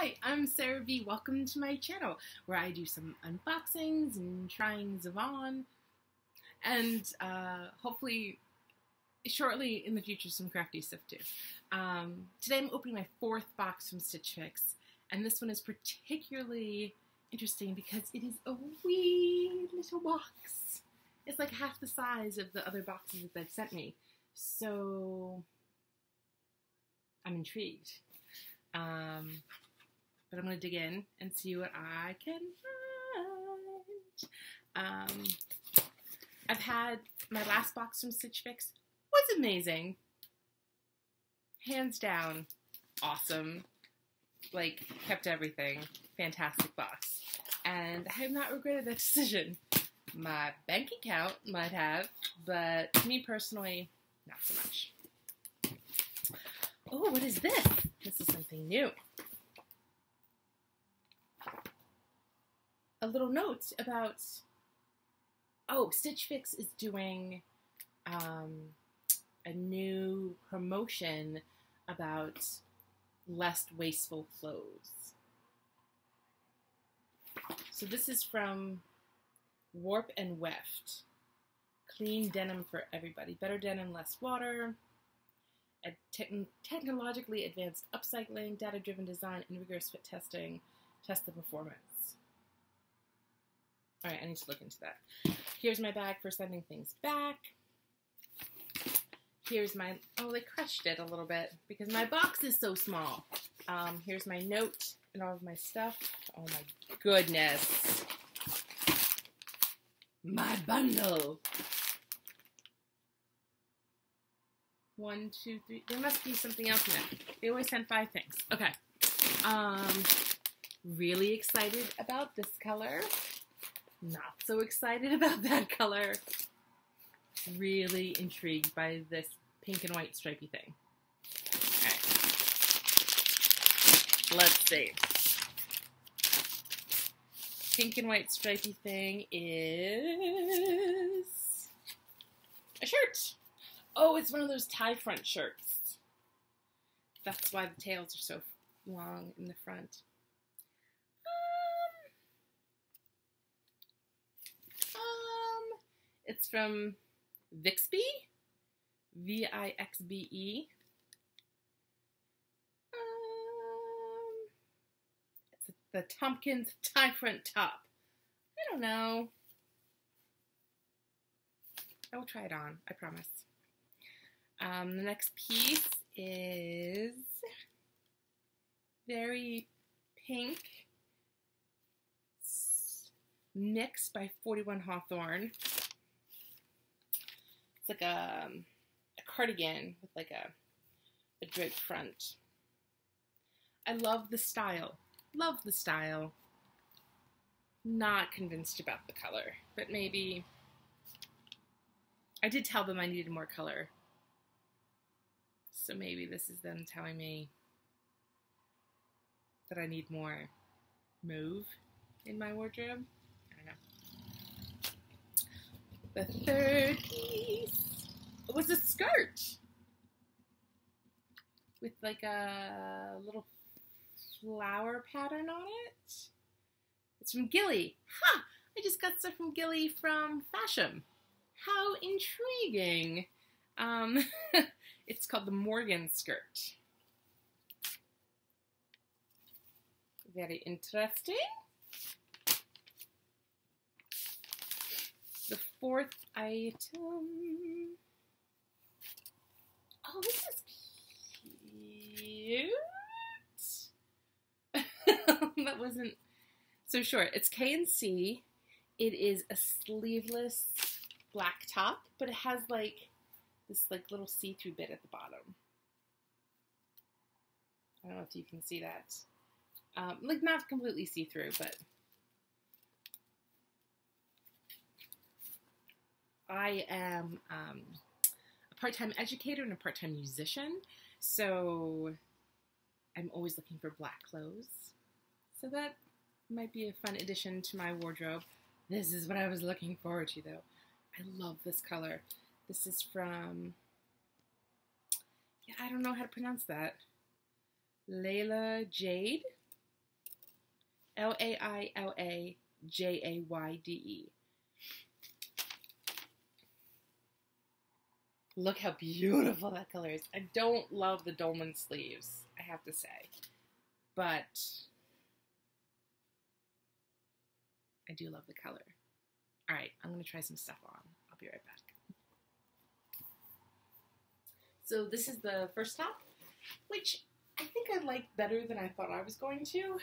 Hi, I'm Sarah B. Welcome to my channel where I do some unboxings and tryings of on, and hopefully shortly in the future some crafty stuff too. Today I'm opening my fourth box from Stitch Fix, and this one is particularly interesting because it is a wee little box. It's like half the size of the other boxes that they've sent me, so I'm intrigued. But I'm going to dig in and see what I can find. I've had my last box from Stitch Fix was amazing. Hands down, awesome. Like, kept everything. Fantastic box. And I have not regretted that decision. My bank account might have, but me personally, not so much. Oh, what is this? This is something new. A little note about, Stitch Fix is doing a new promotion about less wasteful clothes. So this is from Warp and Weft. Clean denim for everybody. Better denim, less water. Technologically advanced upcycling, data-driven design, and rigorous fit testing. Test the performance. All right, I need to look into that. Here's my bag for sending things back. Here's my, they crushed it a little bit because my box is so small. Here's my note and all of my stuff. Oh my goodness. My bundle. 1, 2, 3. There must be something else in it. They always send 5 things. Okay. Really excited about this color. Not so excited about that color. Really intrigued by this pink and white stripy thing. Alright. Let's see. Pink and white stripy thing is a shirt. Oh, it's one of those tie front shirts. That's why the tails are so long in the front. It's from Vixbe, V-I-X-B-E. It's the Tompkins tie front top. I don't know. I will try it on, I promise. The next piece is very pink. It's Mix by 41 Hawthorne. It's like a cardigan with like a draped front. I love the style. Love the style. Not convinced about the color, but maybe I did tell them I needed more color. So maybe this is them telling me that I need more mauve in my wardrobe. I don't know. The third piece was a skirt with like a little flower pattern on it. It's from Gilly. Ha! I just got stuff from Gilly from Fashion. How intriguing. It's called the Morgan skirt. Very interesting. The fourth item. Oh, this is cute. That wasn't so short. It's K&C. It is a sleeveless black top, but it has like this like little see-through bit at the bottom. I don't know if you can see that. Like not completely see-through, but I am a part-time educator and a part-time musician, so I'm always looking for black clothes. So that might be a fun addition to my wardrobe. This is what I was looking forward to, though. I love this color. This is from, I don't know how to pronounce that. Layla Jade. Lailajayde. Look how beautiful that color is. I don't love the dolman sleeves, I have to say. But I do love the color. Alright, I'm going to try some stuff on. I'll be right back. So this is the first top, which I think I like better than I thought I was going to,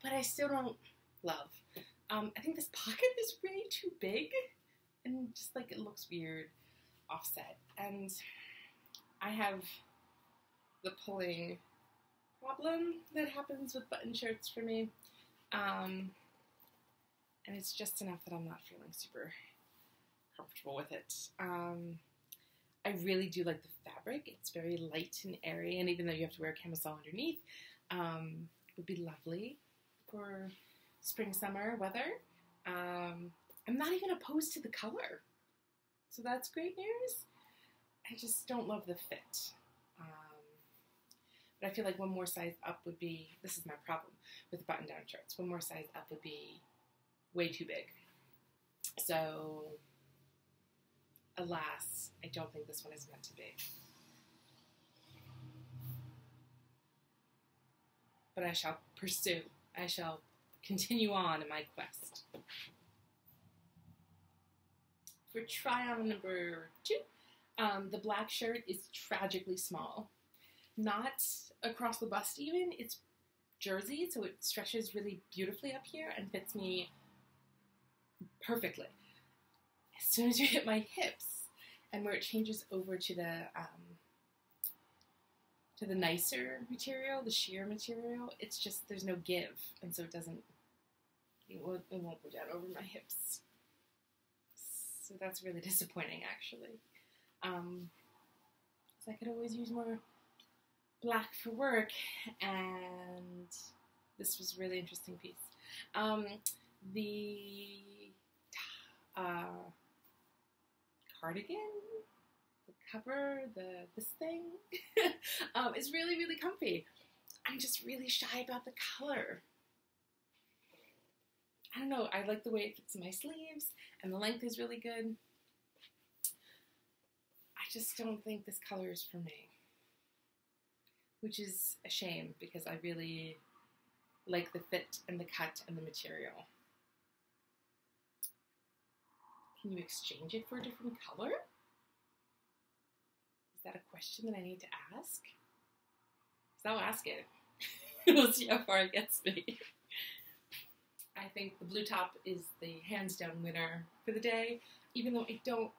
but I still don't love. I think this pocket is way too big, and just like it looks weird offset. And I have the pulling problem that happens with button shirts for me. And it's just enough that I'm not feeling super comfortable with it. I really do like the fabric. It's very light and airy, and even though you have to wear a camisole underneath, it would be lovely for spring, summer weather. I'm not even opposed to the color, so that's great news. I just don't love the fit. But I feel like one more size up would be, this is my problem with button-down shirts, one more size up would be way too big. So, alas, I don't think this one is meant to be. But I shall pursue. I shall continue on in my quest. For try-on number 2, the black shirt is tragically small. Not across the bust even, it's jersey, so it stretches really beautifully up here and fits me perfectly. As soon as you hit my hips, and where it changes over to the nicer material, the sheer material, it's just, there's no give, and so it won't go down over my hips. So that's really disappointing, actually. So I could always use more black for work, and this was a really interesting piece. The cardigan, the cover, this thing is really, really comfy. I'm just really shy about the color. I don't know, I like the way it fits in my sleeves, and the length is really good. I just don't think this color is for me, which is a shame because I really like the fit and the cut and the material. Can you exchange it for a different color? Is that a question that I need to ask? Because I'll ask it. We'll see how far it gets me. I think the blue top is the hands down winner for the day, even though I don't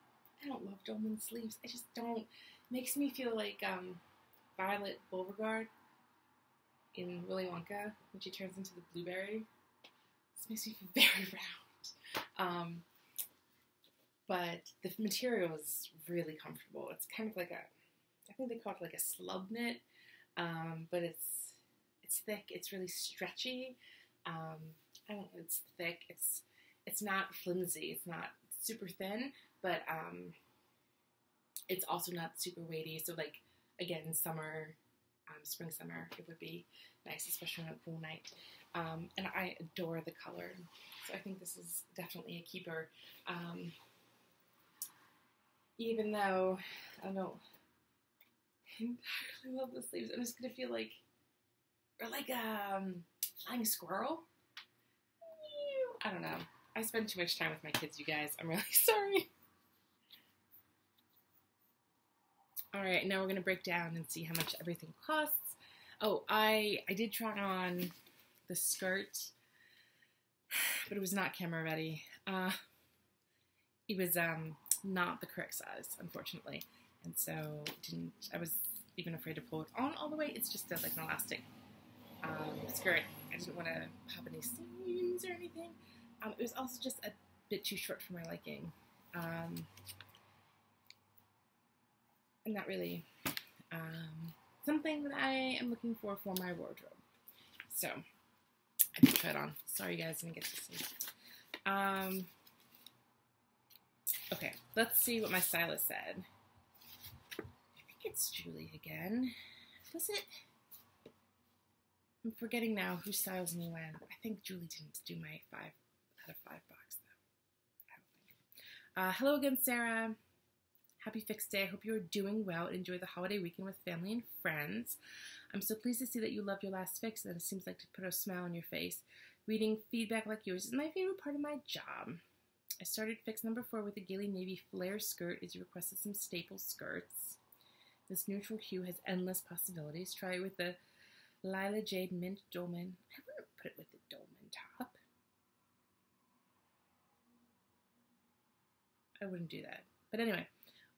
love dolman sleeves. I just don't. It makes me feel like Violet Beauregard in Willy Wonka when she turns into the blueberry. This makes me feel very round. But the material is really comfortable. It's kind of like I think they call it like a slub knit, but it's thick. It's really stretchy. It's thick. It's not flimsy. It's not super thin, but it's also not super weighty. So like, again, summer, spring, summer, it would be nice, especially on a cool night. And I adore the color. So I think this is definitely a keeper. Even though I don't entirely love the sleeves, I'm just gonna feel like, or like a flying squirrel. I don't know. I spend too much time with my kids, you guys. I'm really sorry. Alright, now we're going to break down and see how much everything costs. Oh, I did try on the skirt, but it was not camera ready. It was not the correct size, unfortunately. And so I was even afraid to pull it on all the way. It's just like an elastic skirt. I didn't want to pop any seams or anything. It was also just a bit too short for my liking. And not really something that I am looking for my wardrobe. So, I did try it on. Sorry you guys didn't get to see. Okay, let's see what my stylist said. I think it's Julie again. Was it? I'm forgetting now who styles me when. I think Julie didn't do my 5 out of 5 box, though. I don't think. Hello again, Sarah. Happy Fix Day. I hope you're doing well. Enjoy the holiday weekend with family and friends. I'm so pleased to see that you loved your last fix, and it seems like to put a smile on your face. Reading feedback like yours is my favorite part of my job. I started fix number 4 with a gaily navy flare skirt as you requested some staple skirts. This neutral hue has endless possibilities. Try it with the Lila Jade Mint Dolman. I wouldn't put it with the Dolman top. I wouldn't do that. But anyway,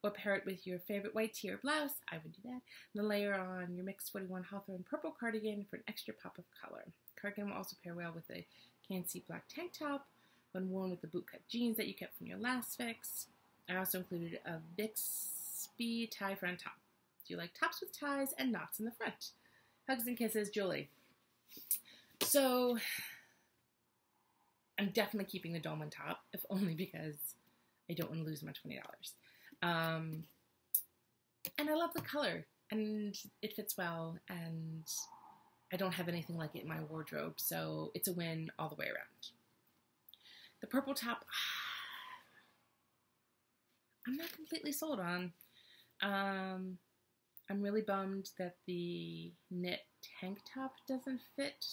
or pair it with your favorite white tee or blouse. I would do that. Then layer on your Mix 41 Hawthorne purple cardigan for an extra pop of color. Cardigan will also pair well with a Can-See black tank top when worn with the bootcut jeans that you kept from your last fix. I also included a Bixby tie front top. Do you like tops with ties and knots in the front? Hugs and kisses, Julie. So, I'm definitely keeping the Dolman top, if only because I don't want to lose my $20. And I love the color, and it fits well, and I don't have anything like it in my wardrobe, so it's a win all the way around. The purple top, I'm not completely sold on. I'm really bummed that the knit tank top doesn't fit,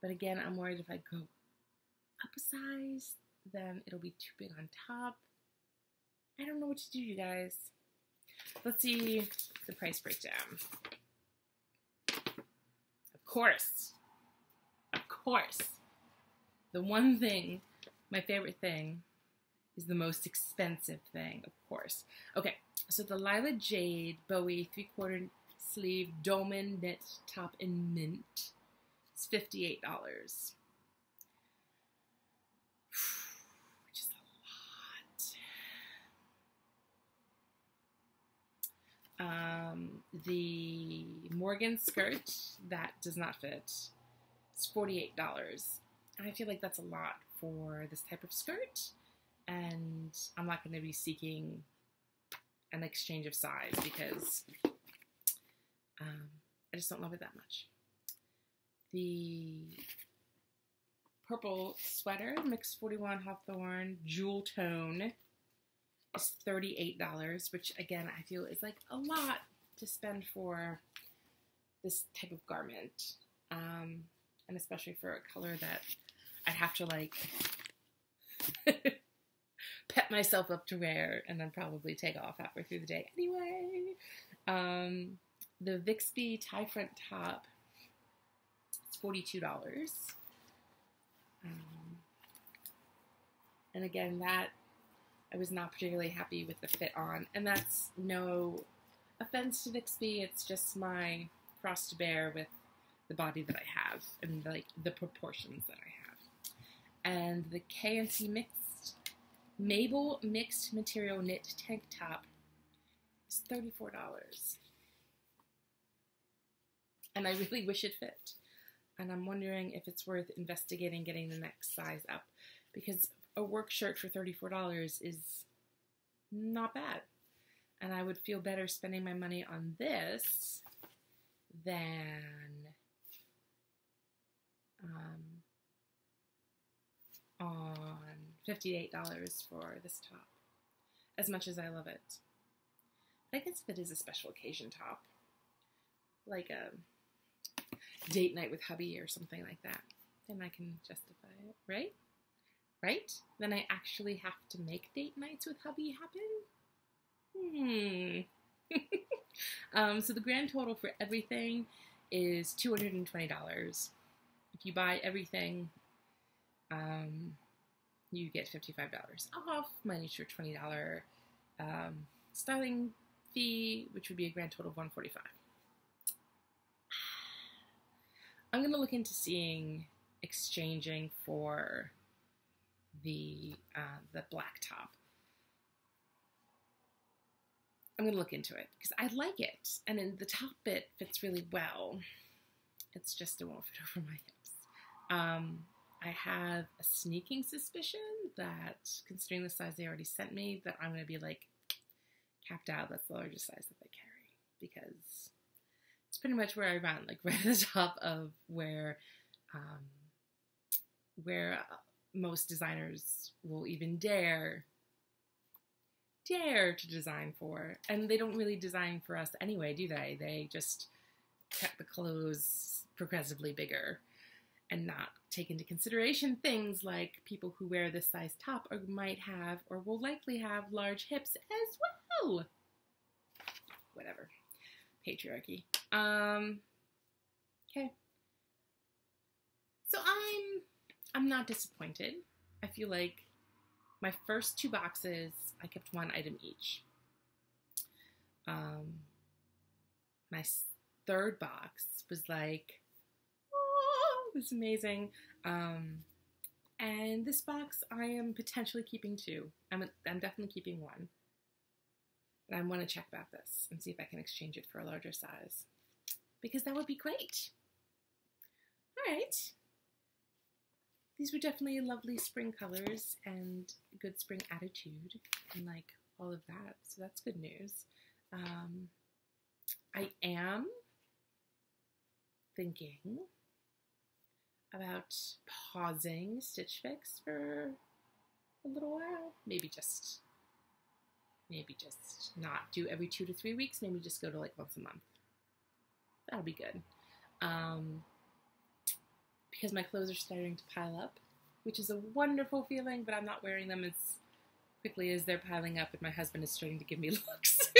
but again, I'm worried if I go up a size, then it'll be too big on top. I don't know what to do, you guys. Let's see the price breakdown. Of course, the one thing, my favorite thing, is the most expensive thing, of course. Okay, so the Lila Jade Bowie 3/4 sleeve Dolman knit top in mint is $58. Which is a lot. The Morgan skirt, that does not fit, is $48. And I feel like that's a lot for this type of skirt. And I'm not going to be seeking an exchange of size because I just don't love it that much. The purple sweater, Mix 41 Hawthorne Jewel Tone, is $38, which again I feel is like a lot to spend for this type of garment, and especially for a color that I'd have to like pet myself up to wear and then probably take off halfway through the day anyway. The Bixby tie front top is $42. And again, that I was not particularly happy with the fit on, and that's no offense to Bixby, it's just my cross to bear with the body that I have and like the proportions that I have. And the K&C Mabel mixed material knit tank top is $34. And I really wish it fit. And I'm wondering if it's worth investigating getting the next size up, because a work shirt for $34 is not bad. And I would feel better spending my money on this than on $58 for this top, as much as I love it. But I guess if it is a special occasion top, like a date night with hubby or something like that, then I can justify it, right? Right? Then I actually have to make date nights with hubby happen? So the grand total for everything is $220. If you buy everything, you get $55 off, minus your $20 styling fee, which would be a grand total of $145. I'm going to look into exchanging for the black top. I'm going to look into it because I like it, and then the top bit fits really well. It's just it won't fit over my hips. I have a sneaking suspicion that, considering the size they already sent me, that I'm going to be like capped out. That's the largest size that they carry, because it's It's pretty much where I run, like right at the top of where most designers will even dare to design for. And they don't really design for us anyway, do they? They just cut the clothes progressively bigger and not take into consideration things like people who wear this size top or might have or will likely have large hips as well. Whatever. Patriarchy. Okay. So I'm not disappointed. I feel like my first 2 boxes, I kept 1 item each. My 3rd box was like, oh, it was amazing. And this box I am potentially keeping 2. I'm definitely keeping 1. And I want to check about this and see if I can exchange it for a larger size, because that would be great. All right. These were definitely lovely spring colors and good spring attitude and like all of that. So that's good news. I am thinking about pausing Stitch Fix for a little while. Maybe just not do every 2 to 3 weeks. Maybe just go to like once a month. That'll be good. Because my clothes are starting to pile up, which is a wonderful feeling, but I'm not wearing them as quickly as they're piling up, and my husband is starting to give me looks.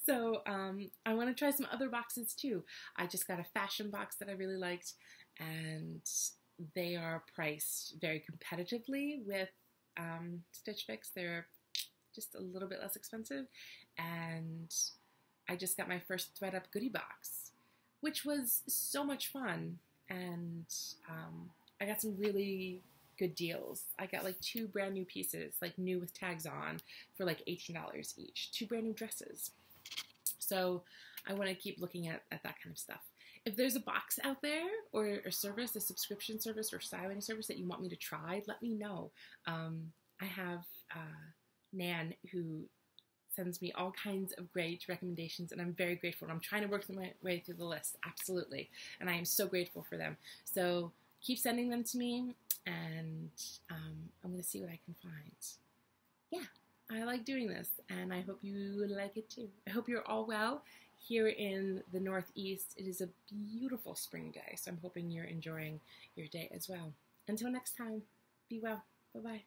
So I want to try some other boxes too. I just got a fashion box that I really liked, and they are priced very competitively with Stitch Fix. They're just a little bit less expensive, and I just got my first Thread Up goodie box, which was so much fun, and I got some really good deals. I got like 2 brand new pieces, like new with tags on, for like $18 each. 2 brand new dresses. So I want to keep looking at that kind of stuff. If there's a box out there, or a service, a subscription service or styling service that you want me to try, let me know. I have Nan, who sends me all kinds of great recommendations, and I'm very grateful. I'm trying to work my way through the list, absolutely, and I am so grateful for them. So keep sending them to me, and I'm going to see what I can find. Yeah, I like doing this, and I hope you like it too. I hope you're all well. Here in the Northeast, it is a beautiful spring day, so I'm hoping you're enjoying your day as well. Until next time, be well. Bye-bye.